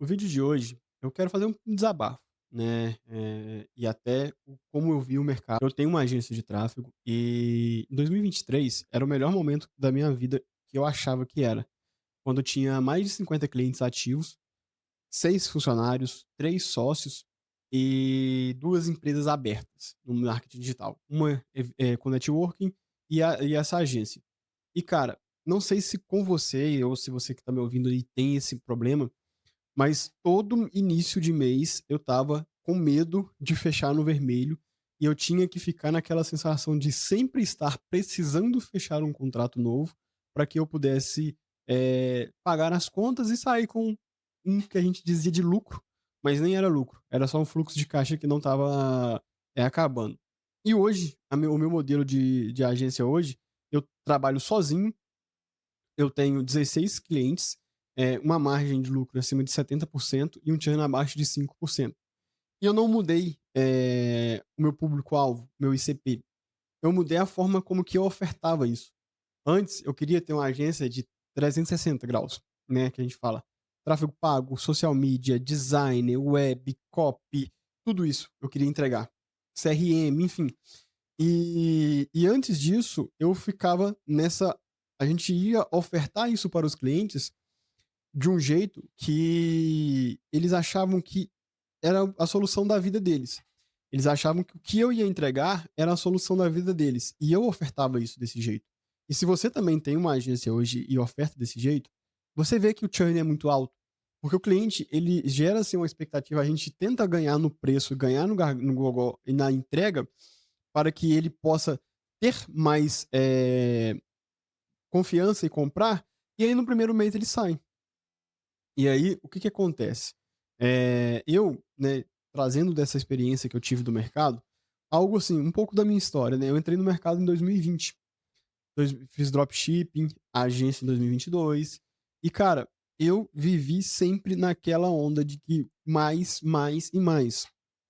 O vídeo de hoje, eu quero fazer um desabafo, né, e até como eu vi o mercado. Eu tenho uma agência de tráfego e em 2023 era o melhor momento da minha vida que eu achava que era, quando eu tinha mais de 50 clientes ativos, 6 funcionários, 3 sócios e 2 empresas abertas no marketing digital. Uma com networking e essa agência. E cara, não sei se com você ou se você que está me ouvindo aí tem esse problema, mas todo início de mês eu estava com medo de fechar no vermelho e eu tinha que ficar naquela sensação de sempre estar precisando fechar um contrato novo para que eu pudesse pagar as contas e sair com um que a gente dizia de lucro, mas nem era lucro, era só um fluxo de caixa que não estava acabando. E hoje, o meu modelo de agência hoje, eu trabalho sozinho, eu tenho 16 clientes, uma margem de lucro acima de 70% e um churn abaixo de 5%. E eu não mudei, o meu público-alvo, meu ICP. Eu mudei a forma como que eu ofertava isso. Antes, eu queria ter uma agência de 360 graus, né, que a gente fala. Tráfego pago, social media, design, web, copy, tudo isso eu queria entregar. CRM, enfim. E antes disso, eu ficava nessa. A gente ia ofertar isso para os clientes de um jeito que eles achavam que era a solução da vida deles. Eles achavam que o que eu ia entregar era a solução da vida deles. E eu ofertava isso desse jeito. E se você também tem uma agência hoje e oferta desse jeito, você vê que o churn é muito alto. Porque o cliente, ele gera assim, uma expectativa, a gente tenta ganhar no preço, ganhar no Google e na entrega, para que ele possa ter mais confiança e comprar, e aí no primeiro mês ele sai. E aí, o que que acontece? Eu, né, trazendo dessa experiência que eu tive do mercado, algo assim, um pouco da minha história, né? Eu entrei no mercado em 2020. Fiz dropshipping, agência em 2022. E, cara, eu vivi sempre naquela onda de que mais, mais e mais.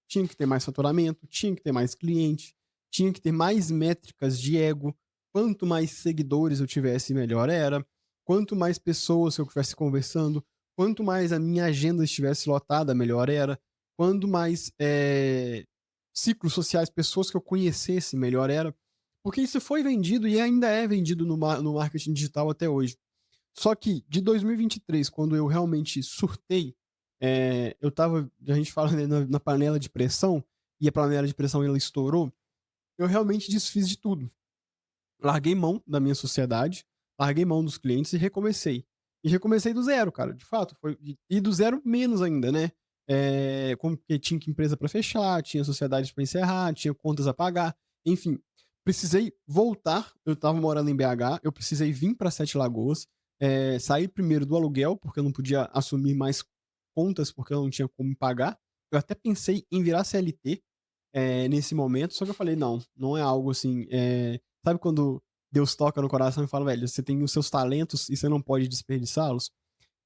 Tinha que ter mais faturamento, tinha que ter mais cliente, tinha que ter mais métricas de ego. Quanto mais seguidores eu tivesse, melhor era. Quanto mais pessoas eu estivesse conversando, quanto mais a minha agenda estivesse lotada, melhor era. Quanto mais ciclos sociais, pessoas que eu conhecesse, melhor era. Porque isso foi vendido e ainda é vendido no marketing digital até hoje. Só que de 2023, quando eu realmente surtei, eu tava, a gente fala, né, na panela de pressão, e a panela de pressão ela estourou, eu realmente desfiz de tudo. Larguei mão da minha sociedade, larguei mão dos clientes e recomecei. E recomecei do zero, cara, de fato. E do zero menos ainda, né? Porque tinha que empresa para fechar, tinha sociedade para encerrar, tinha contas a pagar, enfim. Precisei voltar, eu estava morando em BH, eu precisei vir para Sete Lagoas, sair primeiro do aluguel, porque eu não podia assumir mais contas, porque eu não tinha como pagar. Eu até pensei em virar CLT nesse momento, só que eu falei, não, não é algo assim. Sabe quando Deus toca no coração e fala, velho, você tem os seus talentos e você não pode desperdiçá-los?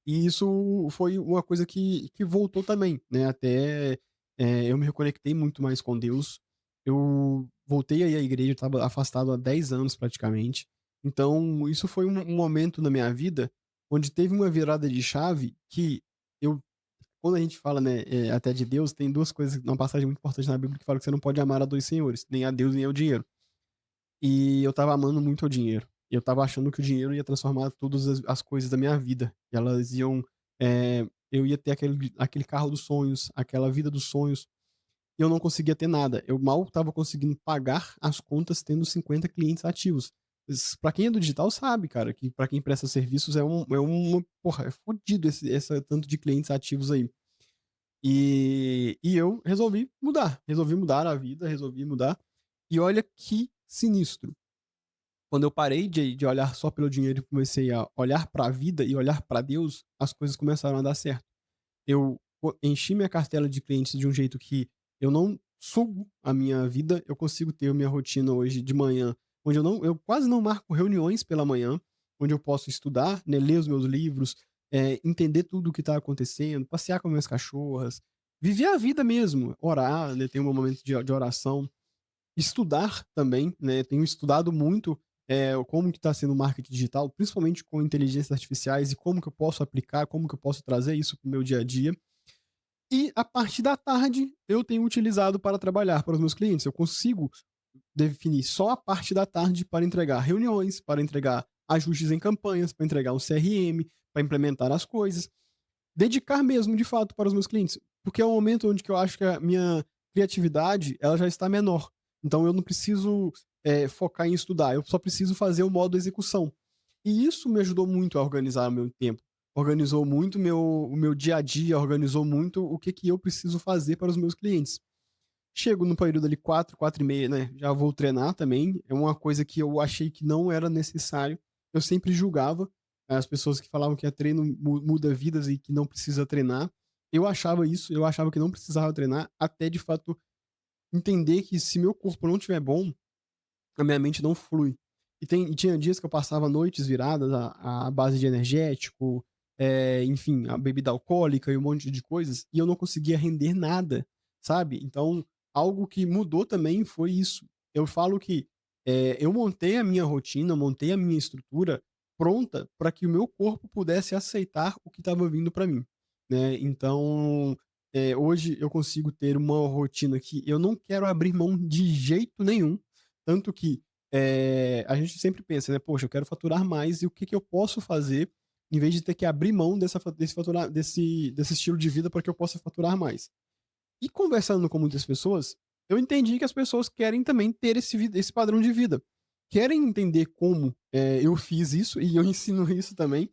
E isso foi uma coisa que voltou também, né? Até eu me reconectei muito mais com Deus. Eu voltei aí à igreja, eu estava afastado há 10 anos praticamente. Então, isso foi um momento na minha vida onde teve uma virada de chave que eu, quando a gente fala, né, até de Deus, tem duas coisas, uma passagem muito importante na Bíblia que fala que você não pode amar a dois senhores, nem a Deus nem ao dinheiro. E eu tava amando muito o dinheiro. E eu tava achando que o dinheiro ia transformar todas as coisas da minha vida. E elas iam. Eu ia ter aquele carro dos sonhos, aquela vida dos sonhos. E eu não conseguia ter nada. Eu mal tava conseguindo pagar as contas tendo 50 clientes ativos. Pra quem é do digital sabe, cara, que pra quem presta serviços porra, é fodido esse tanto de clientes ativos aí. E eu resolvi mudar a vida, resolvi mudar. E olha que sinistro. Quando eu parei de olhar só pelo dinheiro e comecei a olhar para a vida e olhar para Deus, as coisas começaram a dar certo. Eu enchi minha cartela de clientes de um jeito que eu não sugo a minha vida, eu consigo ter a minha rotina hoje de manhã, onde eu quase não marco reuniões pela manhã, onde eu posso estudar, né, ler os meus livros, entender tudo o que está acontecendo, passear com minhas cachorras, viver a vida mesmo, orar, né, ter um momento de oração, estudar também, né, tenho estudado muito como que está sendo o marketing digital, principalmente com inteligências artificiais, e como que eu posso aplicar, como que eu posso trazer isso para o meu dia a dia. E a parte da tarde eu tenho utilizado para trabalhar para os meus clientes. Eu consigo definir só a parte da tarde para entregar reuniões, para entregar ajustes em campanhas, para entregar um CRM, para implementar as coisas. Dedicar mesmo, de fato, para os meus clientes. Porque é um momento onde que eu acho que a minha criatividade ela já está menor. Então eu não preciso focar em estudar, eu só preciso fazer o modo execução. E isso me ajudou muito a organizar o meu tempo. Organizou muito o meu dia a dia, organizou muito o que, que eu preciso fazer para os meus clientes. Chego no período ali 4, 4 e meia, né? Já vou treinar também. É uma coisa que eu achei que não era necessário. Eu sempre julgava as pessoas que falavam que a treino muda vidas e que não precisa treinar. Eu achava isso, eu achava que não precisava treinar, até de fato entender que se meu corpo não estiver bom, a minha mente não flui. E tinha dias que eu passava noites viradas à base de energético, enfim, a bebida alcoólica e um monte de coisas, e eu não conseguia render nada, sabe? Então, algo que mudou também foi isso. Eu falo que eu montei a minha rotina, montei a minha estrutura pronta para que o meu corpo pudesse aceitar o que estava vindo para mim, né? Então, hoje eu consigo ter uma rotina que eu não quero abrir mão de jeito nenhum, tanto que a gente sempre pensa, né? Poxa, eu quero faturar mais e o que, que eu posso fazer em vez de ter que abrir mão desse estilo de vida para que eu possa faturar mais. E conversando com muitas pessoas, eu entendi que as pessoas querem também ter esse padrão de vida. Querem entender como eu fiz isso, e eu ensino isso também,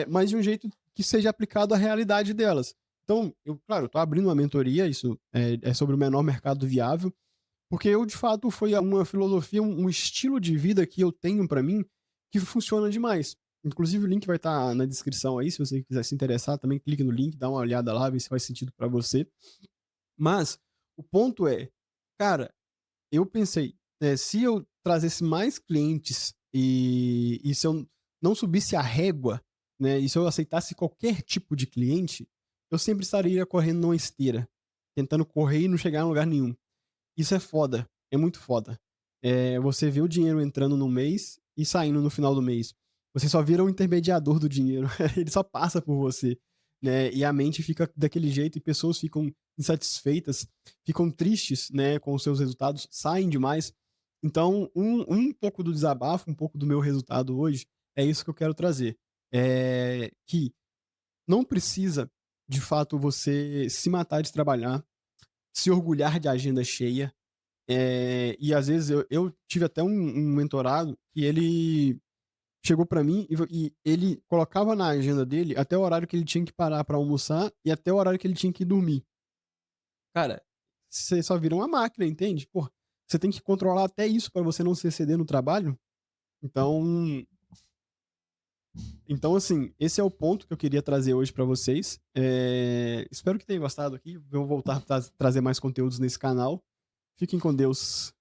mas de um jeito que seja aplicado à realidade delas. Então, claro, eu estou abrindo uma mentoria, isso é sobre o menor mercado viável, porque eu, de fato, foi uma filosofia, um estilo de vida que eu tenho para mim que funciona demais. Inclusive, o link vai estar na descrição aí, se você quiser se interessar, também clique no link, dá uma olhada lá, vê se faz sentido para você. Mas o ponto é, cara, eu pensei, se eu trazesse mais clientes e se eu não subisse a régua, né, e se eu aceitasse qualquer tipo de cliente, eu sempre estaria correndo numa esteira, tentando correr e não chegar em lugar nenhum. Isso é foda, é muito foda. Você vê o dinheiro entrando no mês e saindo no final do mês. Você só vira o intermediador do dinheiro, ele só passa por você, né? E a mente fica daquele jeito e pessoas ficam insatisfeitas, ficam tristes, né, com os seus resultados, saem demais. Então, um pouco do desabafo, um pouco do meu resultado hoje, é isso que eu quero trazer. Que não precisa, de fato, você se matar de trabalhar, se orgulhar de agenda cheia, e às vezes eu tive até um mentorado que ele chegou pra mim e ele colocava na agenda dele até o horário que ele tinha que parar pra almoçar e até o horário que ele tinha que dormir. Cara, você só vira uma máquina, entende? Pô, você tem que controlar até isso pra você não se exceder no trabalho. Então, assim, esse é o ponto que eu queria trazer hoje pra vocês. Espero que tenham gostado aqui. Vou voltar a trazer mais conteúdos nesse canal. Fiquem com Deus.